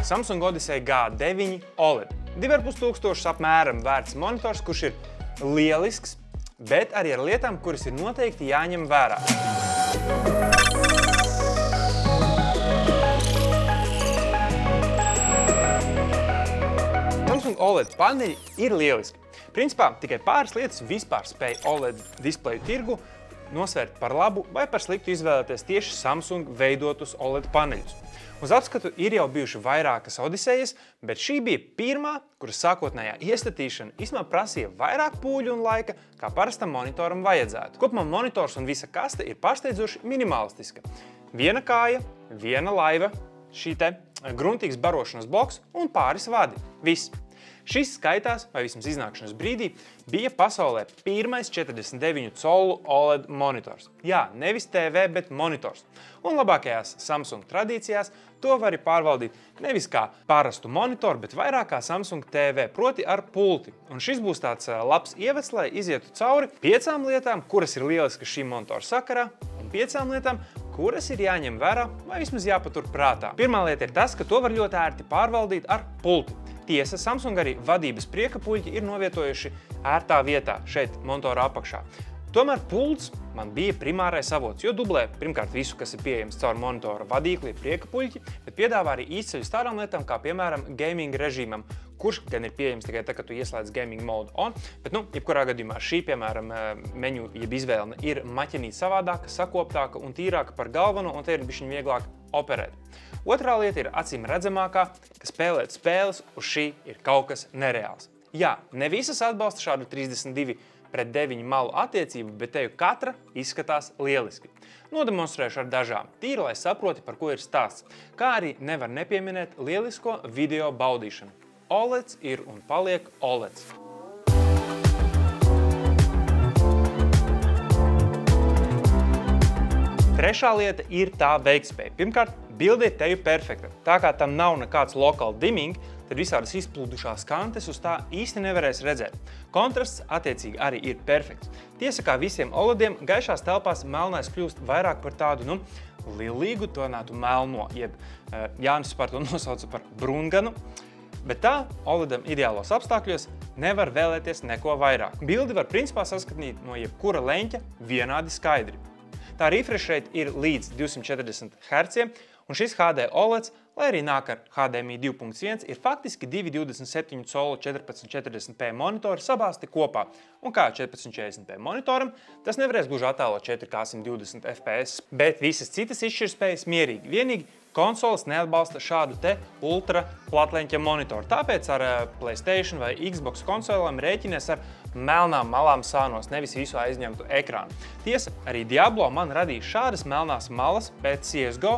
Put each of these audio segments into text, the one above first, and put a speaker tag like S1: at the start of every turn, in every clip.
S1: Samsung Odyssey G9 OLED. 2500 apmēram vērts monitors, kurš ir lielisks, bet arī ar lietām, kuras ir noteikti jāņem vērā. Samsung OLED paneļi ir lieliski. Principā tikai pāris lietas vispār spēj OLED displeju tirgu nosvērt par labu vai par sliktu izvēlēties tieši Samsung veidotus OLED paneļus. Uz apskatu ir jau bijuši vairākas Odyssejas, bet šī bija pirmā, kuras sākotnējā iestatīšana īstenībā prasīja vairāk pūļu un laika, kā parastam monitoram vajadzētu. Kopumā monitors un visa kaste ir pārsteidzoši minimalistiska. Viena kāja, viena laiva, šī te gruntīgs barošanas bloks un pāris vadi. Viss. Šis skaitās, vai vismaz iznākšanas brīdī, bija pasaulē pirmais 49 colu OLED monitors. Jā, nevis TV, bet monitors. Un labākajās Samsung tradīcijās to vari pārvaldīt nevis kā parastu monitoru, bet vairāk kā Samsung TV, proti ar pulti. Un šis būs tāds labs ievads, lai izietu cauri 5 lietām, kuras ir lieliskas šī monitora sakarā, un 5 lietām, kuras ir jāņem vērā vai vismaz jāpatur prātā. Pirmā lieta ir tas, ka to var ļoti ērti pārvaldīt ar pulti. Tiesa, Samsung arī vadības priekapuļķi ir novietojuši ērtā vietā, šeit monitora apakšā. Tomēr pults man bija primārais avots, jo dublē pirmkārt visu, kas ir pieejams caur monitora vadīkli, priekapuļķi, bet piedāvā arī izceļus tādām lietām, kā piemēram gaming režīmam, kurš gan ir pieejams tikai tad, kad tu ieslēdz gaming mode on, bet, jebkurā gadījumā šī, piemēram, menu, jeb izvēle ir maķenīt savādāka, sakoptāka un tīrāka par galveno, un te ir bišķiņ vieglāk operēt. Otrā lieta ir acīm redzamākā, ka spēlēt spēles uz šī ir kaut kas nereāls. Jā, ne visas atbalsta šādu 32:9 malu attiecību, bet teju katra izskatās lieliski. Nodemonstrēšu ar dažām, tīri, lai saproti, par ko ir stāsts, kā arī nevar nepieminēt lielisko video baudīšanu. OLEDs ir un paliek OLEDs. Trešā lieta ir tā veiktspēja. Pirmkārt, bilde ir teju perfekta. Tā kā tam nav nekāds local dimming, tad visādas izplūdušās kantes uz tā īsti nevarēs redzēt. Kontrasts attiecīgi arī ir perfekts. Tiesa, kā visiem OLEDiem, gaišās telpās melnais kļūst vairāk par tādu, lilīgu tonētu melno, jeb Jānis par to nosauca par brunganu. Bet tā OLEDam ideālos apstākļos nevar vēlēties neko vairāk. Bildi var principā saskatīt no jebkura leņķa vienādi skaidri. Tā refresh rate ir līdz 240 Hz, un šis HD OLEDs, lai arī nāk ar HDMI 2.1, ir faktiski 2,27 colu 1440p monitori sabāzti kopā. Un kā 1440p monitoram, tas nevarēs gluži attēlot 4K 120 fps, bet visas citas izšķirspējas mierīgi. Vienīgi konsoles neatbalsta šādu te ultra platleņķa monitoru. Tāpēc ar PlayStation vai Xbox konsolēm rēķinies ar melnām malām sānos, nevis visu aizņemtu ekrānu. Tiesa, arī Diablo man radīja šādas melnās malas pēc CSGO,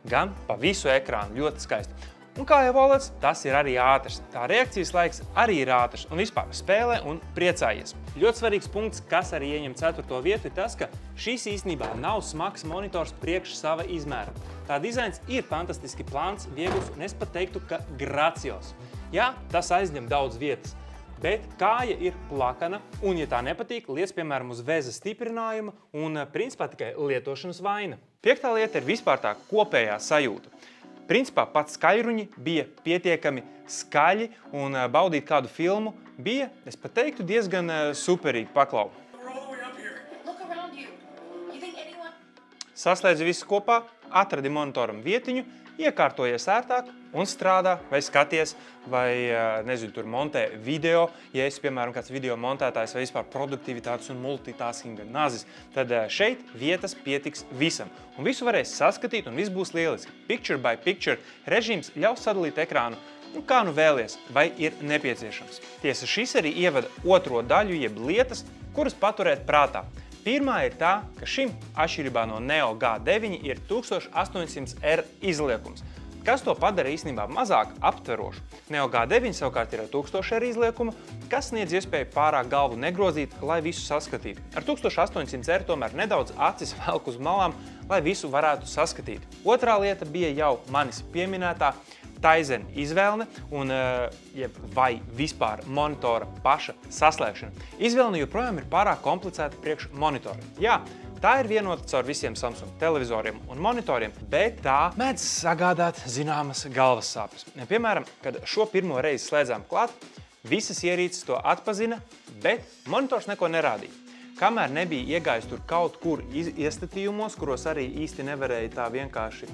S1: gan pa visu ekrānu, ļoti skaisti. Un kā jau OLEDs, tas ir arī ātrs. Tā reakcijas laiks arī ir ātrs un vispār spēlē un priecājies. Ļoti svarīgs punkts, kas arī ieņem 4. vietu, ir tas, ka šīs īstenībā nav smags monitors priekš sava izmēra. Tā dizains ir fantastiski plāns, viegls un es pat teiktu, ka gracios. Jā, tas aizņem daudz vietas, bet kāja ir plakana un, ja tā nepatīk, liec piemēram uz vēza stiprinājuma un principā tikai lietošanas vaina. 5. lieta ir vispār tā kopējā sajūta. Principā pats skaļruņi bija pietiekami skaļi un baudīt kādu filmu bija, es pat teiktu, diezgan superīgi paklau. Saslēdzi visu kopā, atradi monitoram vietiņu, iekārtojies ērtāk un strādā vai skaties vai, nezinu, tur montē video. Ja esi, piemēram, kāds video montētājs vai vispār produktivitātes un multitaskinga nazis, tad šeit vietas pietiks visam. Un visu varēs saskatīt un viss būs lieliski. Picture by picture režīms ļaus sadalīt ekrānu, kā nu vēlies, vai ir nepieciešams. Tiesa, šis arī ievada otro daļu, jeb lietas, kuras paturēt prātā. Pirmā ir tā, ka šim atšķirībā no Neo G9 ir 1800R izliekums, kas to padara īstenībā mazāk aptverošu. Neo G9 savukārt ir ar 1000R izliekumu, kas sniedz iespēju pārāk galvu negrozīt, lai visu saskatītu. Ar 1800R tomēr nedaudz acis velk uz malām, lai visu varētu saskatīt. Otrā lieta bija jau manis pieminētā Tizen izvēlne un vai vispār monitora paša saslēgšana. Izvēlne joprojām ir pārāk komplicēta priekš monitoriem. Jā, Tā ir vienota caur visiem Samsung televizoriem un monitoriem, bet tā mēdz sagādāt zināmas galvas sāpes. Piemēram, kad šo pirmo reizi slēdzām klāt, visas ierīces to atpazina, bet monitors neko nerādīja. Kamēr nebija iegājis tur kaut kur iestatījumos, kuros arī īsti nevarēja tā vienkārši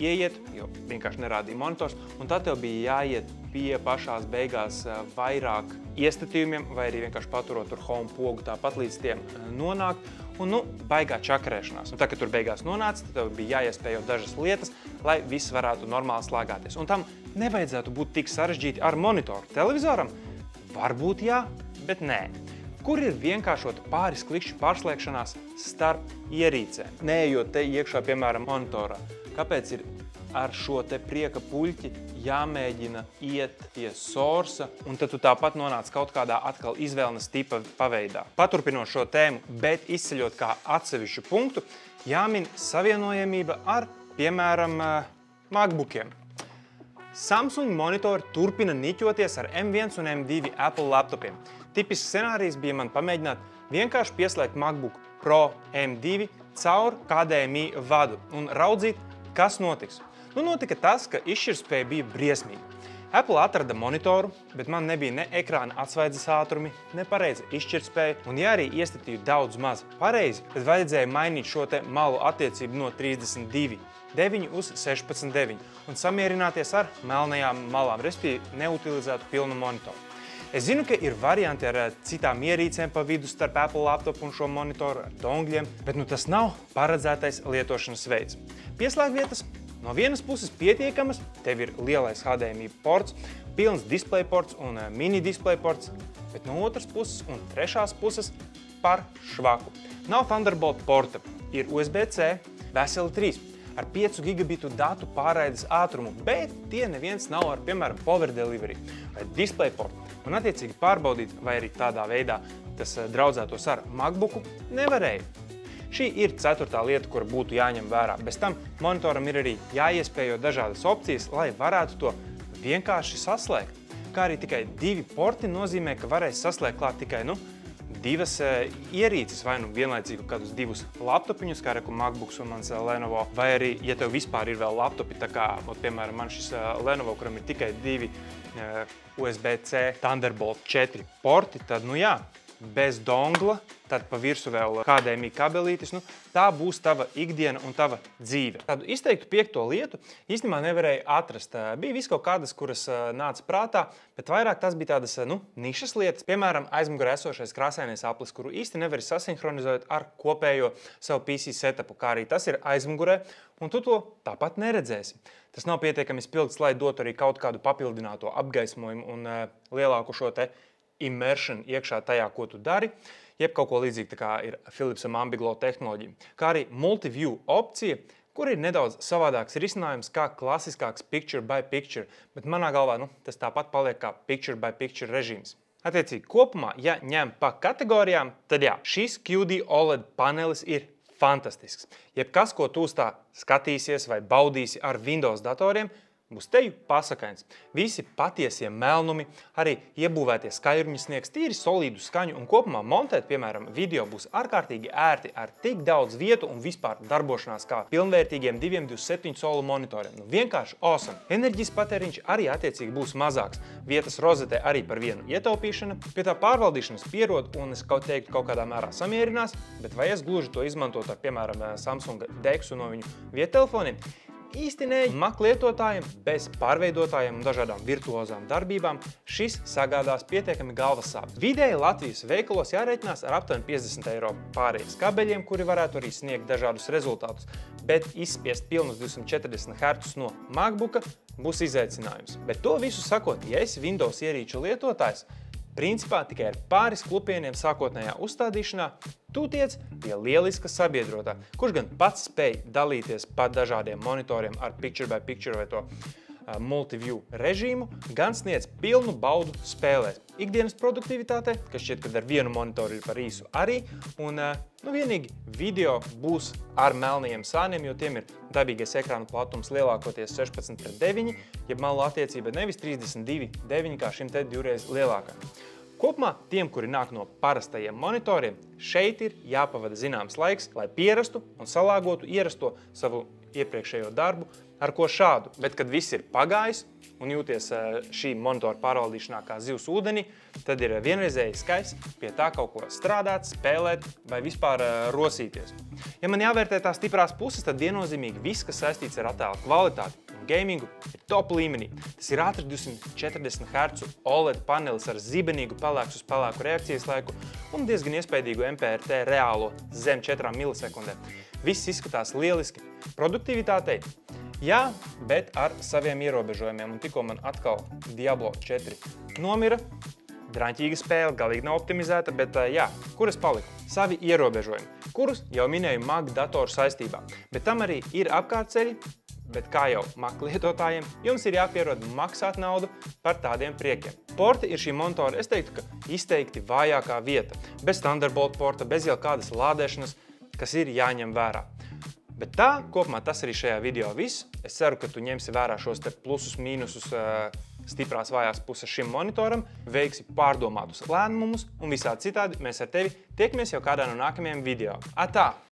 S1: ieiet, jo vienkārši nerādīja monitors, un tad tev bija jāiet pie pašās beigās vairāk iestatījumiem, vai arī vienkārši paturot tur home pogu tāpat līdz tiem nonākt, un baigā čakarēšanās. Un tā, kad tur beigās nonāca, tad tev bija jāiespējo dažas lietas, lai viss varētu normāli slēgāties. Un tam nevajadzētu būt tik sarežģīti ar monitoru. Televizoram varbūt jā, bet nē. Kur ir vienkāršota pāris klikšķu pārslēgšanās starp ierīcēm, neejot te iekšā, piemēram, monitorā? Kāpēc ir ar šo te prieka puļķi jāmēģina iet pie source, un tad tu tāpat nonāc kaut kādā atkal izvēles tipa paveidā? Paturpinot šo tēmu, bet izceļot kā atsevišķu punktu, jāmin savienojamība ar, piemēram, MacBookiem. Samsung monitori turpina niķoties ar M1 un M2 Apple laptopiem. Tipisks scenārijs bija man pamēģināt vienkārši pieslēgt MacBook Pro M2 caur HDMI vadu un raudzīt, kas notiks. Notika tas, ka izšķirtspēja bija briesmīga. Apple atrada monitoru, bet man nebija ne ekrāna atsvaidzes ātrumi, ne pareiza izšķirtspēja, un ja arī iestatīju daudz maz pareizi, tad vajadzēja mainīt šo te malu attiecību no 32:9 uz 16:9 un samierināties ar melnajām malām, respektīvi neutilizētu pilnu monitoru. Es zinu, ka ir varianti ar citām ierīcēm pa vidu starp Apple laptopu un šo monitoru ar dongļiem, bet tas nav paredzētais lietošanas veids. Pieslēgvietas no vienas puses pietiekamas, tev ir lielais HDMI ports, pilns display ports un mini display ports, bet no otras puses un trešās puses par švaku. Nav Thunderbolt porta, ir USB-C, veseli 3. Ar 5 gigabitu datu pārraides ātrumu, bet tie neviens nav ar, piemēram, Power Delivery vai DisplayPort. Un attiecīgi pārbaudīt, vai arī tādā veidā tas draudzētos ar MacBooku, nevarēja. Šī ir 4. lieta, kura būtu jāņem vērā. Bez tam monitoram ir arī jāiespējo dažādas opcijas, lai varētu to vienkārši saslēgt. Kā arī tikai 2 porti nozīmē, ka varēs saslēgt klāt tikai, 2 ierīces, vai vienlaicīgi kādus 2 laptopiņus, kā reku MacBooks un mans Lenovo, vai arī, ja tev vispār ir vēl laptopi, tā kā, piemēram, man šis Lenovo, kuram ir tikai 2 USB-C Thunderbolt 4 porti, tad, jā, bez dongla, tad pa virsu vēl HDMI kabelītis, tā būs tava ikdiena un tava dzīve. Tādu izteiktu 5. lietu īstenībā nevarēja atrast. Bija viss kaut kādas, kuras nāca prātā, bet vairāk tas bija tādas, nišas lietas. Piemēram, aizmugurē esošais krāsainais aplis, kuru īsti nevari sasinhronizēt ar kopējo savu PC setupu, kā arī tas ir aizmugurē, un tu to tāpat neredzēsi. Tas nav pietiekami spilgts, lai dotu arī kaut kādu papildināto apgaismojumu un lielāku šo te immersion iekšā tajā, ko tu dari, jeb kaut ko līdzīgi tā kā ir Philipsam Ambiglo tehnoloģija, kā arī multi-view opcija, kur ir nedaudz savādāks risinājums kā klasiskāks picture by picture, bet manā galvā tas tāpat paliek kā picture by picture režīms. Attiecīgi, kopumā, ja ņem pa kategorijām, tad jā, šis QD OLED panelis ir fantastisks. Jebkas, ko tu uz tā skatīsies vai baudīsi ar Windows datoriem, būs teju pasakains. Visi patiesie melnumi, arī iebūvētie skaļruņi sniegs tīri solīdu skaņu un kopumā montēt, piemēram, video būs ārkārtīgi ērti ar tik daudz vietu un vispār darbošanās kā pilnvērtīgiem 227 colu monitoriem. Vienkārši awesome. Enerģijas patēriņš arī attiecīgi būs mazāks. Vietas rozetē arī par vienu ietaupīšana. Pie tā pārvaldīšanas pierod un es teiktu kaut kādā mērā samierinās, bet vai es gluži to izmantot ar, piemēram, Samsung Dexu no viņu viettelefoniem? Īsti nē, Mac lietotājiem, bez pārveidotājiem un dažādām virtuozām darbībām šis sagādās pietiekami galvas sāpes. Vidēji Latvijas veikalos jārēķinās ar aptuveni 50 eiro pārējais kabeļiem, kuri varētu arī sniegt dažādus rezultātus, bet izspiest pilnus 240 Hz no MacBooka būs izaicinājums. Bet to visu sakot, ja esi Windows ierīču lietotājs, principā tikai ar pāris klupieniem sākotnējā uzstādīšanā tu tiec pie lieliska sabiedrotā, kurš gan pats spēj dalīties pa dažādiem monitoriem ar picture by picture vai to multi-view režīmu, gan sniedz pilnu baudu spēlēt. Ikdienas produktivitāte, kas šķiet, kad ar vienu monitoru ir par īsu arī, un vienīgi video būs ar melnajiem sāniem, jo tiem ir dabīgais ekrāna platums lielākoties 16:9, jeb malu attiecība nevis 32:9, kā šim te divreiz lielākā. Kopumā tiem, kuri nāk no parastajiem monitoriem, šeit ir jāpavada zināms laiks, lai pierastu un salāgotu ierasto savu iepriekšējo darbu ar ko šādu. Bet, kad viss ir pagājis un jūties šī monitora pārvaldīšanā kā zivs ūdenī, tad ir vienreizēji skaists pie tā kaut ko strādāt, spēlēt vai vispār rosīties. Ja man jāvērtē tās stiprās puses, tad viennozīmīgi viss, kas saistīts ar attēlu kvalitāti un gamingu, ir top līmenī. Tas ir ātrs 240 Hz OLED panelis ar zibenīgu pelēks uz pelēku reakcijas laiku un diezgan iespaidīgu MPRT reālo zem 4 milisekundēm. Viss izskatās lieliski. Produktivitātei? Jā, bet ar saviem ierobežojumiem. Un tikko man atkal Diablo 4 nomira. Draņķīga spēle, galīgi nav optimizēta, bet jā, kur es paliku? Savi ierobežojumi, kurus jau minēju Mac datoru saistībā. Bet tam arī ir apkārtceļi, bet kā jau Mac lietotājiem, jums ir jāpierod maksāt naudu par tādiem priekiem. Porti ir šī monitora, es teiktu, ka izteikti vājākā vieta. Bez Thunderbolt porta, bez jau kādas lādēšanas, kas ir jāņem vērā. Bet tā, kopumā tas arī šajā video viss. Es ceru, ka tu ņemsi vērā šos te plusus, mīnusus, stiprās vājās puses šim monitoram, veiksi pārdomātus lēmumus un visādi citādi mēs ar tevi tiekamies jau kādā no nākamajiem video. Atā!